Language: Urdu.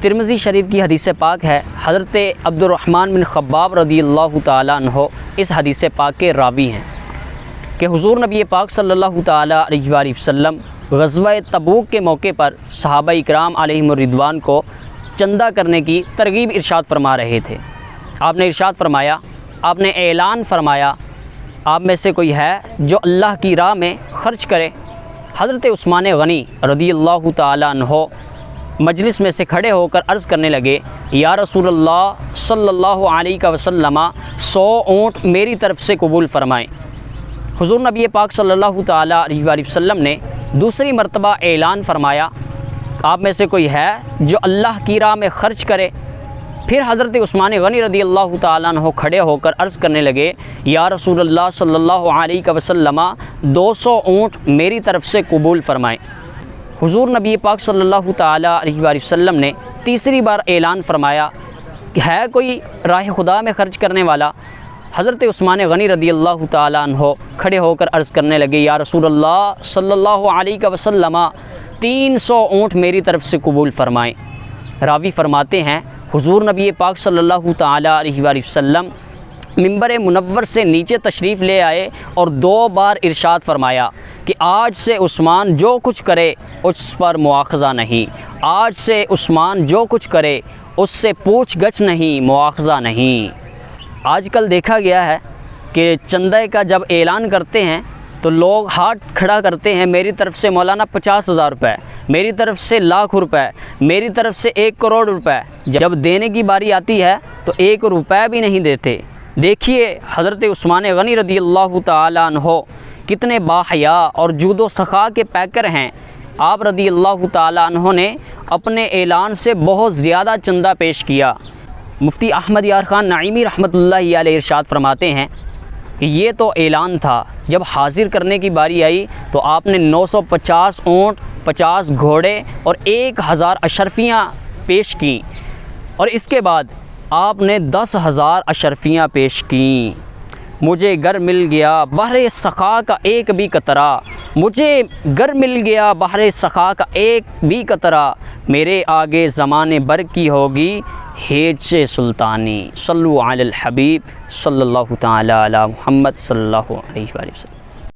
ترمذی شریف کی حدیث پاک ہے، حضرت عبد الرحمن بن خباب رضی اللہ تعالیٰ عنہ اس حدیث پاک کے راوی ہیں کہ حضور نبی پاک صلی اللہ تعالیٰ علیہ وآلہ وسلم غزوہ تبوک کے موقع پر صحابہ اکرام علیہم الرضوان کو چندہ کرنے کی ترغیب ارشاد فرما رہے تھے۔ آپ نے ارشاد فرمایا، آپ نے اعلان فرمایا، آپ میں سے کوئی ہے جو اللہ کی راہ میں خرچ کرے؟ حضرت عثمان غنی رضی اللہ تعالیٰ عنہ مجلس میں سے کھڑے ہو کر عرض کرنے لگے، یا رسول اللہ صلی اللہ علیہ وسلم 100 اونٹ میری طرف سے قبول فرمائیں۔ حضور نبی پاک صلی اللہ تعالیٰ علیہ وآلہ وسلم نے دوسری مرتبہ اعلان فرمایا، آپ میں سے کوئی ہے جو اللہ کی راہ میں خرچ کرے؟ پھر حضرت عثمان غنی رضی اللہ تعالیٰ عنہ کھڑے ہو کر عرض کرنے لگے، یا رسول اللہ صلی اللہ علیہ وسلم 200 اونٹ میری طرف سے قبول فرمائیں۔ حضور نبی پاک صلی اللہ تعالیٰ علیہ وآلہ وسلم نے تیسری بار اعلان فرمایا کہ ہے کوئی راہ خدا میں خرچ کرنے والا؟ حضرت عثمان غنی رضی اللہ تعالیٰ عنہ کھڑے ہو کر عرض کرنے لگے، یا رسول اللہ صلی اللہ علیہ وسلم 300 اونٹ میری طرف سے قبول فرمائیں۔ راوی فرماتے ہیں، حضور نبی پاک صلی اللہ تعالیٰ علیہ وآلہ وسلم منبر منور سے نیچے تشریف لے آئے اور 2 بار ارشاد فرمایا کہ آج سے عثمان جو کچھ کرے اس پر مواخذہ نہیں، آج سے عثمان جو کچھ کرے اس سے پوچھ گچھ نہیں، مواخذہ نہیں۔ آج کل دیکھا گیا ہے کہ چندے کا جب اعلان کرتے ہیں تو لوگ ہاتھ کھڑا کرتے ہیں، میری طرف سے مولانا 50,000 روپے، میری طرف سے 1,00,000 روپے، میری طرف سے 1 کروڑ روپے۔ جب دینے کی باری آتی ہے تو 1 روپے بھی نہیں دیتے۔ دیکھیے حضرت عثمان غنی رضی اللہ تعالیٰ عنہ کتنے باحیا اور جود و سخا کے پیکر ہیں۔ آپ رضی اللہ تعالیٰ عنہ نے اپنے اعلان سے بہت زیادہ چندہ پیش کیا۔ مفتی احمد یار خان نعیمی رحمۃ اللہ علیہ ارشاد فرماتے ہیں کہ یہ تو اعلان تھا، جب حاضر کرنے کی باری آئی تو آپ نے 950 اونٹ، 50 گھوڑے اور 1000 اشرفیاں پیش کیں، اور اس کے بعد آپ نے 10,000 اشرفیاں پیش کیں۔ مجھے گر مل گیا بحر سخا کا ایک بھی قطرہ، مجھے گر مل گیا بحر سخا کا ایک بھی قطرہ، میرے آگے زمانے بھر کی ہوگی ہیج سلطانی۔ صلو علی الحبیب صلی اللہ تعالی علی محمد صلی اللہ علیہ وسلم۔